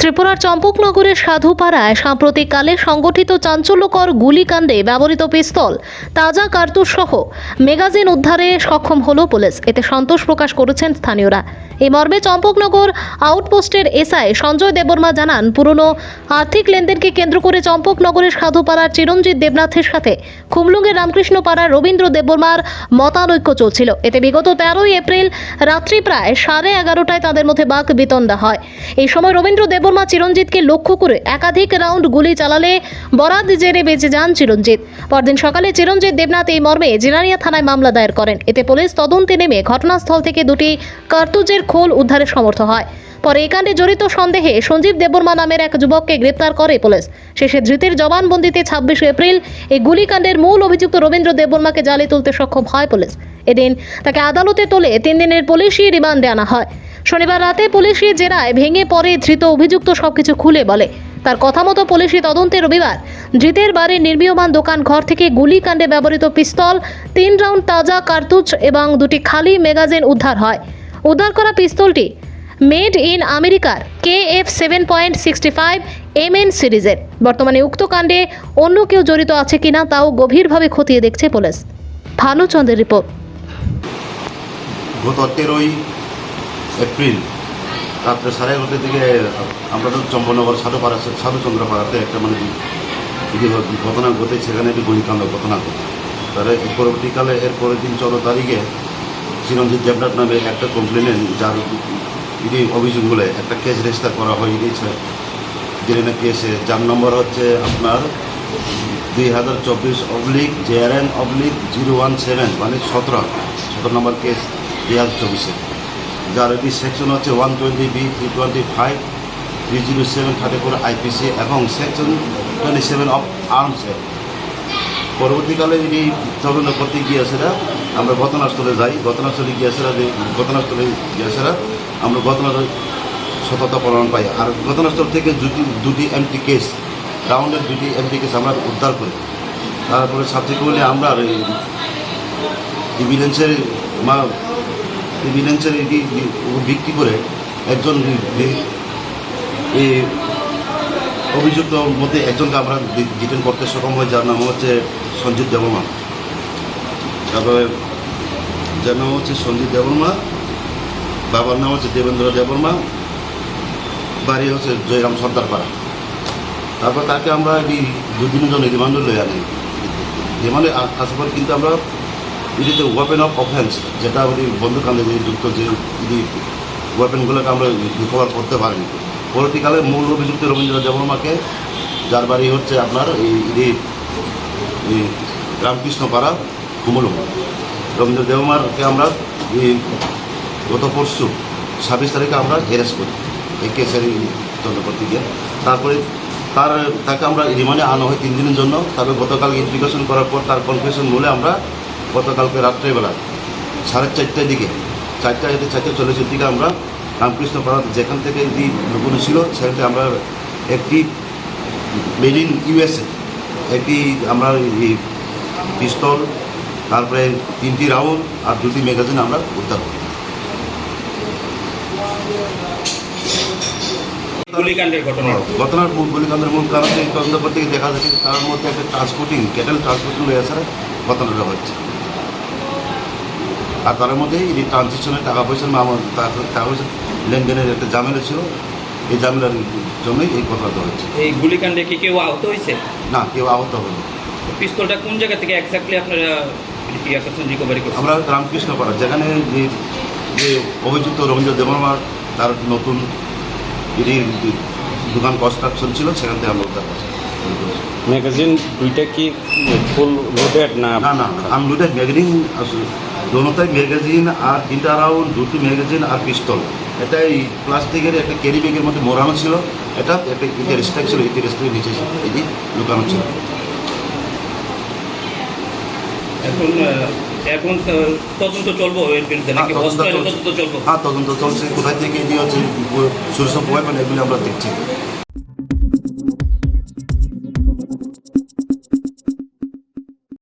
ত্রিপুরার চম্পকনগরের সাধুপাড়ায় সাম্প্রতিককালে সংগঠিত চাঞ্চল্যকর গুলিকাণ্ডে ব্যবহৃত পিস্তল, তাজা কার্তুজ সহ ম্যাগাজিন উদ্ধারে সক্ষম হলো পুলিশ। এতে সন্তোষ প্রকাশ করেছেন স্থানীয়রা। এই মর্মে চম্পকনগর আউটপোস্টের এসআই সঞ্জয় দেববর্মা জানান, পুরনো আর্থিক লেনদেনকে কেন্দ্র করে চম্পকনগরের সাধুপাড়ার চিরঞ্জিত দেবনাথের সাথে খুমলুঙ্গের রামকৃষ্ণ পাড়ার রবীন্দ্র দেববর্মার মতানৈক্য চলছিল। এতে বিগত 13 এপ্রিল রাত্রি প্রায় 11:30টায় তাদের মধ্যে বাক বিতণ্ডা হয়। এই সময় রবীন্দ্র দেববর্মা চিরঞ্জিতকে লক্ষ্য করে একাধিক রাউন্ড গুলি চালালে বরাত জেরে বেঁচে যান চিরঞ্জিত। পরদিন সকালে চিরঞ্জিত দেবনাথ এই মর্মে জিরানিয়া থানায় মামলা দায়ের করেন। এতে পুলিশ তদন্তে নেমে ঘটনাস্থল থেকে দুটি কার্তুজের খোল উদ্ধারে সমর্থ হয়। পরে এই কাণ্ডে জড়িত সন্দেহে সঞ্জীব দেববর্মা নামের এক যুবককে গ্রেপ্তার করে পুলিশ। শেষে ধৃতের জবানবন্দিতে 26 এপ্রিল এই গুলিকাণ্ডের মূল অভিযুক্ত রবীন্দ্র দেববর্মাকে জালে তুলতে সক্ষম হয় পুলিশ। এদিন তাকে আদালতে তোলে 3 দিনের পুলিশি রিমান্ডে আনা হয়। শনিবার রাতে পুলিশি জেরায় ভেঙে পড়ে ধৃত অভিযুক্ত সবকিছু খুলে বলে। তার কথা মতো পুলিশি তদন্তে রবিবার ধৃতের বাড়ির নির্মীয়মান দোকান ঘর থেকে গুলিকাণ্ডে ব্যবহৃত পিস্তল, 3 রাউন্ড তাজা কার্তুজ এবং 2টি খালি ম্যাগাজিন উদ্ধার হয়। উদ্ধার করা পিস্তলটি মেড ইন আমেরিকার KF 7.65 MN সিরিজের। বর্তমানে উক্ত কাণ্ডে অন্য কেউ জড়িত আছে কিনা তাও গভীরভাবে খতিয়ে দেখছে পুলিশ। ভানুচন্দ্রের রিপোর্ট। গত 13 এপ্রিল রাত্রে 11:30 দিকে আমরা তো চম্পকনগর সাধুচন্দ্রপাড়াতে একটা ঘটনা ঘটে, সেখানে একটি গুলিকাণ্ড ঘটনা ঘটে। তার পরবর্তীকালে এর পরের দিন 14 তারিখে চিরঞ্জিত দেবনাথ নামে একটা কমপ্লেনেন্ট, যার অভিযোগগুলো একটা কেস রেজিস্টার করা হয়ে গিয়েছে জেরিনা কেসে, যার নম্বর হচ্ছে আপনার 2024/JRN/017, মানে 17 নম্বর কেস 2024-এ, যার এটি সেকশন হচ্ছে 120B 325 307 34 IPC এবং সেকশন 27 অফ আর্মস অ্যাক্ট। পরবর্তীকালে এটি তদন্ত করতে গিয়েছেরা আমরা ঘটনাস্থলে যাই। ঘটনাস্থলে গিয়েছেরা আমরা ঘটনার সততা প্রমাণ পাই। আর ঘটনাস্থল থেকে দুটি এমটি কেস, রাউন্ডের 2টি এমটি কেস আমরা উদ্ধার করি। তারপরে সাবসিকুয়েন্টলি আমরা ইভিডেন্সের এটি ভিত্তি করে একজন এই অভিযুক্ত মধ্যে একজনকে আমরা ডিটেন করতে সক্ষম হয়, যার নাম হচ্ছে সঞ্জীব দেববর্মা। তারপরে যার নাম হচ্ছে সঞ্জীব দেববর্মা, বাবার নাম হচ্ছে দেবেন্দ্র দেববর্মা, বাড়ি হচ্ছে জয়রাম সর্দারপাড়া। তারপর তাকে আমরা এই 2 দিনের জন্য রিমান্ডে লই আনি। রিমান্ডে আসার পর কিন্তু আমরা এটিতে ওয়েপেন অফ অফেন্স, যেটা ওই বন্দুকাণ্ডে যুক্ত যে ওয়েপেনগুলোকে আমরা রিকভার করতে পারিনি। পরবর্তীকালে মূল অভিযুক্ত রবীন্দ্র দেববর্মাকে, যার বাড়ি হচ্ছে আপনার এই রামকৃষ্ণ পাড়া খুমলুঙ্গ, রবীন্দ্র দেববর্মাকে আমরা গত পরশু 26 তারিখে আমরা অ্যারেস্ট করি এই কেসের তদন্ত করতে গিয়ে। তারপরে তাকে আমরা রিমান্ডে আনা হয় 3 দিনের জন্য। তারপরে গতকাল ইনভেস্টিগেশন করার পর তার কনফেশন বলে আমরা গতকালকে রাত্রেবেলা 4:30টার দিকে 4:40 দিকে আমরা রামকৃষ্ণ পাড়া যেখান থেকে এই লুকোনো ছিল সেখান থেকে আমরা একটি মেড ইন USA একটি আমরা এই পিস্তল, তারপরে 3টি রাউন্ড আর 2টি ম্যাগাজিন আমরা উদ্ধার করি। ঘটনার গুলিকাণ্ডের মূল কারণ তদন্ত করতে গিয়ে দেখা যাচ্ছে তার মধ্যে একটা ক্যাটেল ট্রান্সপোর্টিং লয়ে আসার ঘটনাটা হচ্ছে। আর তার মধ্যে এই ট্রানজেকশনের টাকা পয়সার টাকা পয়সা লেনদেনের একটা ঝামেলা ছিল, এই ঝামেলার জন্যই এই ঘটনাটা হচ্ছে। এই গুলিকাণ্ডে কি কেউ আহত হয়েছে? না, কেউ আহত হয়নি। পিস্তলটা কোন জায়গা থেকে এক্স্যাক্টলি আপনারা রিকভারি করছেন? আমরা রামকৃষ্ণ পাড়া, যেখানে যে অভিযুক্ত রবীন্দ্র দেববর্মার তার নতুন দোকান কনস্ট্রাকশন ছিল, সেখান থেকে আমরা উদ্ধার করছি। ম্যাগাজিন 2টা কি ফুল লোডেড না? না, আনলোডেড ম্যাগাজিন, দোনোটাই ম্যাগাজিন আর 3টা রাউন্ড, 2টি ম্যাগাজিন আর পিস্তল। এটা এই প্লাস্টিকের একটা ক্যারি ব্যাগের মধ্যে মোড়ানো ছিল। এটা একটা রেস্ট্রাক ছিল, এই রেস্ট্রাকের নিচে এটি লুকানো ছিল। এখন তদন্ত চলবো এর বিরুদ্ধে নাকি? তদন্ত চলবো। তদন্ত চলছে। কোথায় থেকে এটি হচ্ছে সোর্স অফ ওয়েপন, এগুলি আমরা দেখছি।